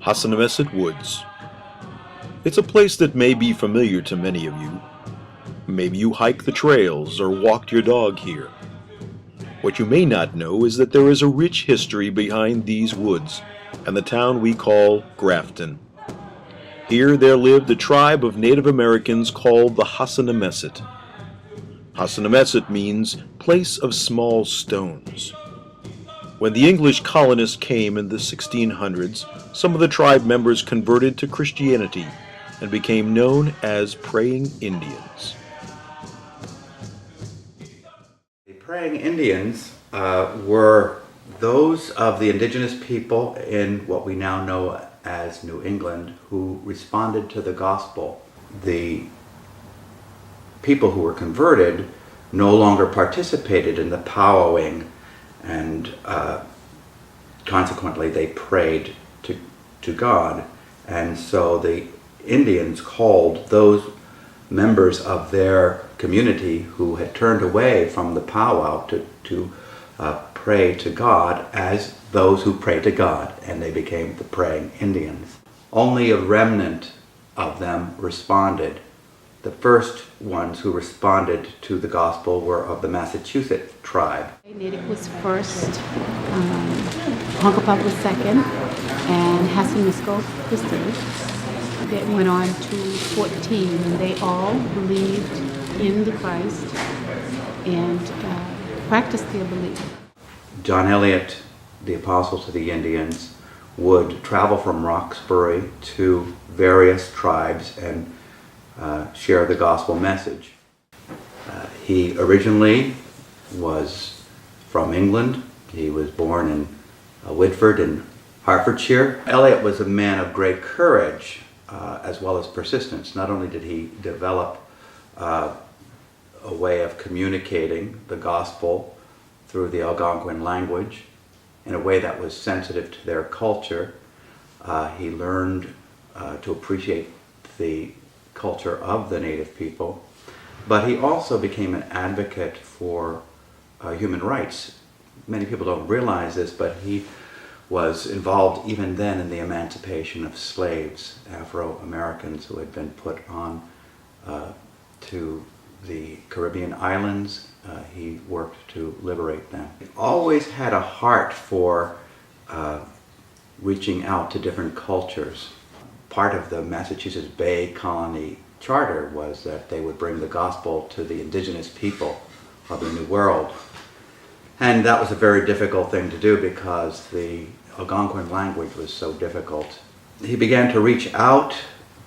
Hassanamesit Woods. It's a place that may be familiar to many of you. Maybe you hiked the trails or walked your dog here. What you may not know is that there is a rich history behind these woods and the town we call Grafton. Here there lived a tribe of Native Americans called the Hassanamesit. Hassanamesit means place of small stones. When the English colonists came in the 1600s, some of the tribe members converted to Christianity and became known as Praying Indians. The Praying Indians were those of the indigenous people in what we now know as New England who responded to the gospel. The people who were converted no longer participated in the powwowing, and consequently they prayed to God. And so the Indians called those members of their community who had turned away from the powwow to pray to God as those who pray to God, and they became the Praying Indians. Only a remnant of them responded. The first ones who responded to the gospel were of the Massachusetts tribe. Native was first, Hunkapop was second, and Hassanamesit was third. It went on to 14, and they all believed in the Christ and practiced their belief. John Eliot, the apostle to the Indians, would travel from Roxbury to various tribes and share the gospel message. He originally was from England. He was born in Whitford in Hertfordshire. Eliot was a man of great courage as well as persistence. Not only did he develop a way of communicating the gospel through the Algonquin language in a way that was sensitive to their culture, he learned to appreciate the culture of the native people, but he also became an advocate for human rights. Many people don't realize this, but he was involved even then in the emancipation of slaves, Afro-Americans who had been put on to the Caribbean islands. He worked to liberate them. He always had a heart for reaching out to different cultures. Part of the Massachusetts Bay Colony Charter was that they would bring the gospel to the indigenous people of the New World. And that was a very difficult thing to do because the Algonquin language was so difficult. He began to reach out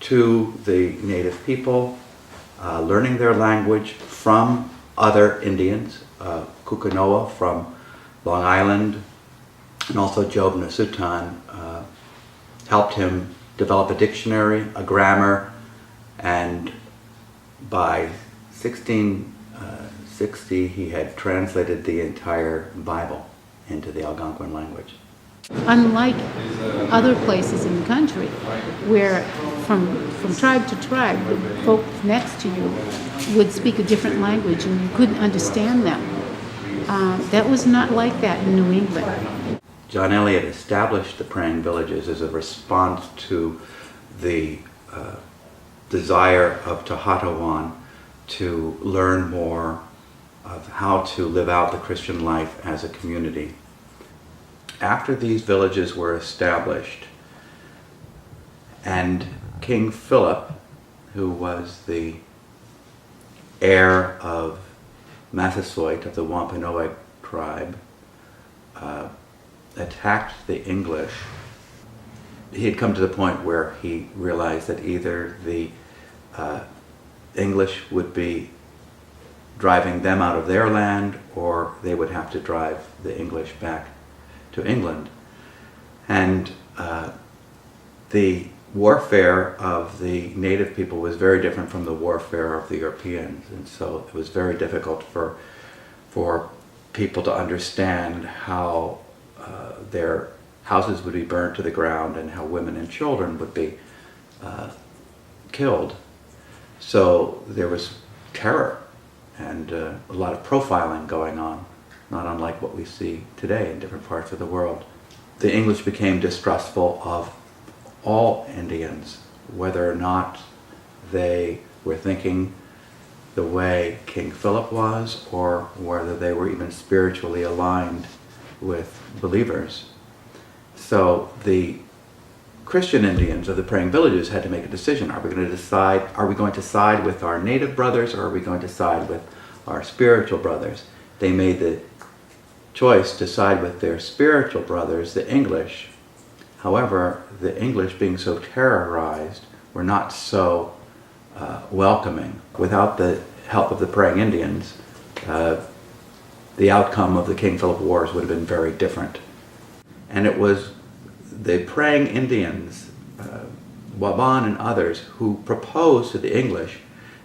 to the native people, learning their language from other Indians, Kukanoa from Long Island, and also Job Nasutan helped him develop a dictionary, a grammar, and by 1660 he had translated the entire Bible into the Algonquin language. Unlike other places in the country where from tribe to tribe, the folk next to you would speak a different language and you couldn't understand them. That was not like that in New England. John Eliot established the praying villages as a response to the desire of Tohotawan to learn more of how to live out the Christian life as a community. After these villages were established, and King Philip, who was the heir of Massasoit of the Wampanoag tribe, attacked the English, he had come to the point where he realized that either the English would be driving them out of their land or they would have to drive the English back to England. And the warfare of the native people was very different from the warfare of the Europeans, and so it was very difficult for people to understand how their houses would be burned to the ground and how women and children would be killed. So there was terror and a lot of profiling going on, not unlike what we see today in different parts of the world. The English became distrustful of all Indians, whether or not they were thinking the way King Philip was, or whether they were even spiritually aligned with believers. So the Christian Indians of the praying villages had to make a decision. Are we going to side with our native brothers, or are we going to side with our spiritual brothers? They made the choice to side with their spiritual brothers, the English. However, the English, being so terrorized, were not so welcoming. Without the help of the praying Indians, the outcome of the King Philip Wars would have been very different. And it was the praying Indians, Waban and others, who proposed to the English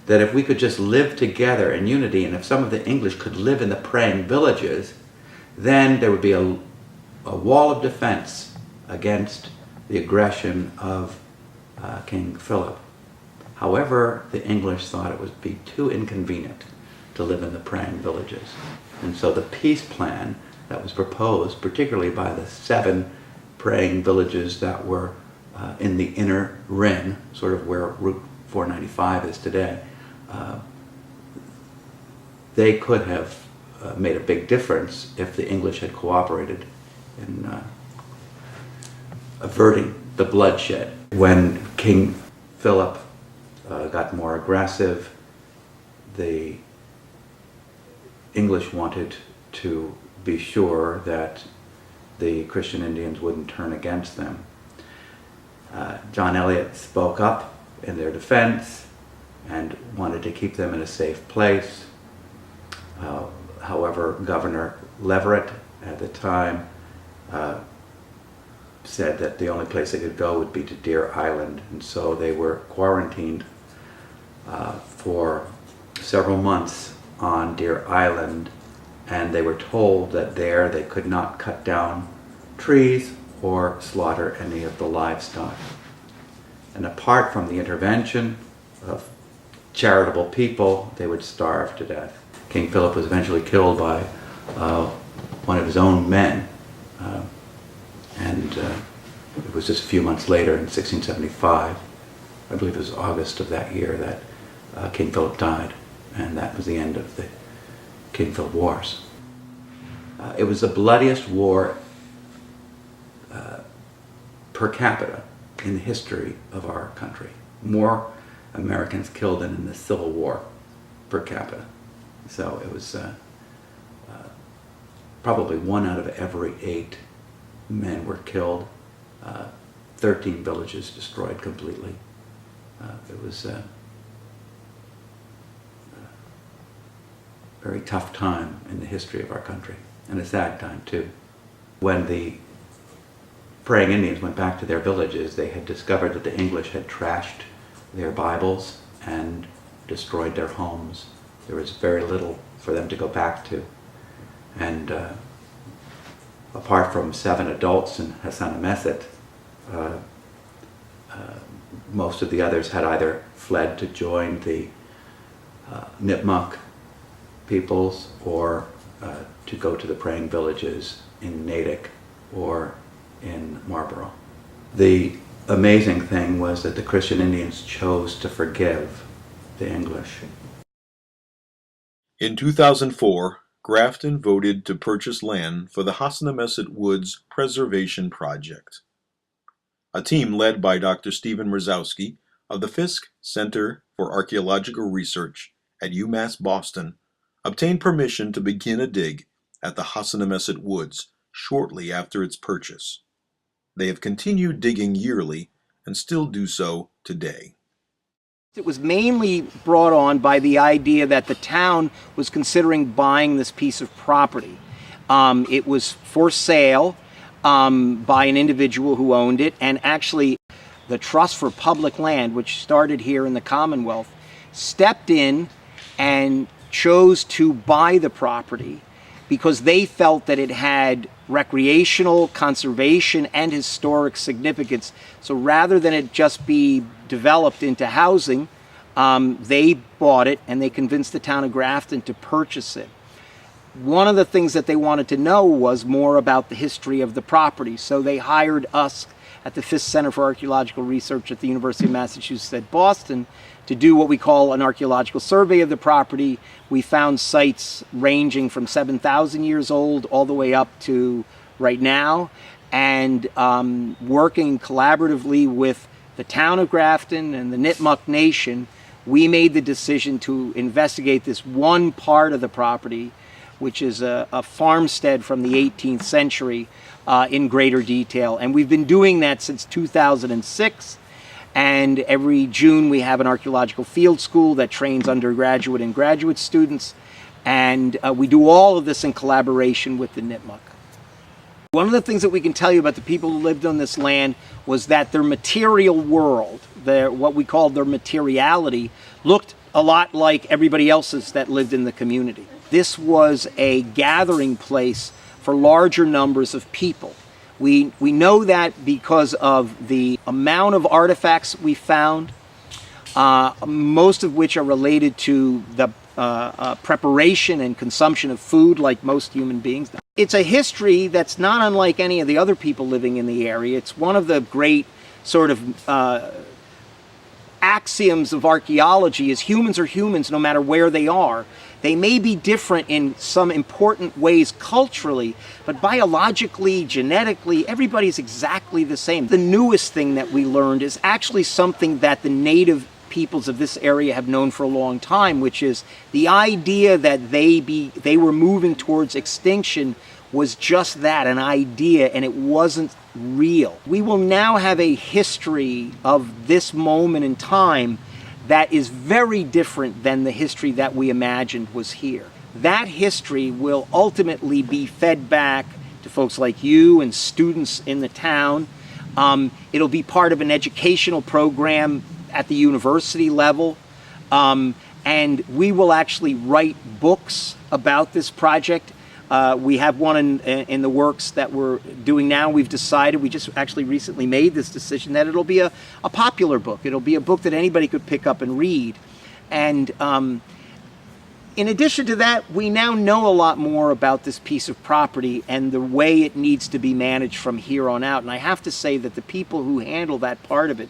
that if we could just live together in unity, and if some of the English could live in the praying villages, then there would be a wall of defense against the aggression of King Philip. However, the English thought it would be too inconvenient to live in the praying villages. And so the peace plan that was proposed, particularly by the 7 praying villages that were in the inner ring, sort of where Route 495 is today, they could have made a big difference if the English had cooperated in averting the bloodshed. When King Philip got more aggressive, the English wanted to be sure that the Christian Indians wouldn't turn against them. John Eliot spoke up in their defense and wanted to keep them in a safe place. However, Governor Leverett at the time said that the only place they could go would be to Deer Island, and so they were quarantined for several months on Deer Island, and they were told that there they could not cut down trees or slaughter any of the livestock. And apart from the intervention of charitable people, they would starve to death. King Philip was eventually killed by one of his own men, and it was just a few months later, in 1675, I believe it was August of that year, that King Philip died, and that was the end of the King Philip Wars. It was the bloodiest war per capita in the history of our country. More Americans killed than in the Civil War per capita. So it was probably 1 out of every 8 men were killed. 13 villages destroyed completely. It was a very tough time in the history of our country, and a sad time too. When the praying Indians went back to their villages, they had discovered that the English had trashed their Bibles and destroyed their homes. There was very little for them to go back to. And apart from 7 adults in Hassanamesit, most of the others had either fled to join the Nipmuc peoples or to go to the praying villages in Natick or in Marlborough. The amazing thing was that the Christian Indians chose to forgive the English. In 2004, Grafton voted to purchase land for the Hassanamesit Woods Preservation Project. A team led by Dr. Stephen Mrzowski of the Fisk Center for Archaeological Research at UMass Boston obtained permission to begin a dig at the Hassanamesit Woods shortly after its purchase. They have continued digging yearly and still do so today. It was mainly brought on by the idea that the town was considering buying this piece of property. It was for sale by an individual who owned it, and actually the Trust for Public Land, which started here in the Commonwealth, stepped in and chose to buy the property because they felt that it had recreational, conservation, and historic significance. So rather than it just be developed into housing, they bought it and they convinced the town of Grafton to purchase it. one of the things that they wanted to know was more about the history of the property. So they hired us at the Fisk Center for Archaeological Research at the University of Massachusetts at Boston to do what we call an archaeological survey of the property. We found sites ranging from 7,000 years old all the way up to right now, and working collaboratively with the town of Grafton and the Nipmuc Nation, we made the decision to investigate this one part of the property, which is a farmstead from the 18th century, in greater detail. And we've been doing that since 2006. And every June we have an archaeological field school that trains undergraduate and graduate students. And we do all of this in collaboration with the Nipmuc. One of the things that we can tell you about the people who lived on this land was that their material world, what we call their materiality, looked a lot like everybody else's that lived in the community. This was a gathering place for larger numbers of people. We know that because of the amount of artifacts we found, most of which are related to the preparation and consumption of food, like most human beings. It's a history that's not unlike any of the other people living in the area. It's one of the great sort of axioms of archaeology is humans are humans no matter where they are. They may be different in some important ways culturally, but biologically, genetically, everybody's exactly the same. The newest thing that we learned is actually something that the native peoples of this area have known for a long time, which is the idea that they were moving towards extinction was just that, an idea, and it wasn't real. We will now have a history of this moment in time that is very different than the history that we imagined was here. That history will ultimately be fed back to folks like you and students in the town. It'll be part of an educational program at the university level. And we will actually write books about this project. We have one in the works that we're doing now. We've decided, we just actually recently made this decision, that it'll be a popular book. It'll be a book that anybody could pick up and read. And in addition to that, we now know a lot more about this piece of property and the way it needs to be managed from here on out. And I have to say that the people who handle that part of it,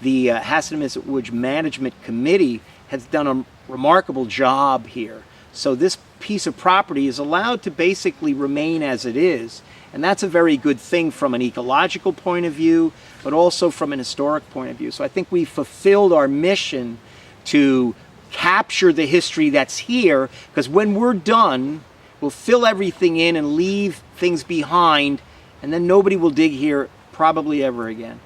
the Hassanamesit Woods Management Committee, has done a remarkable job here. So this piece of property is allowed to basically remain as it is. And that's a very good thing from an ecological point of view, but also from an historic point of view. So I think we fulfilled our mission to capture the history that's here, because when we're done, we'll fill everything in and leave things behind, and then nobody will dig here probably ever again.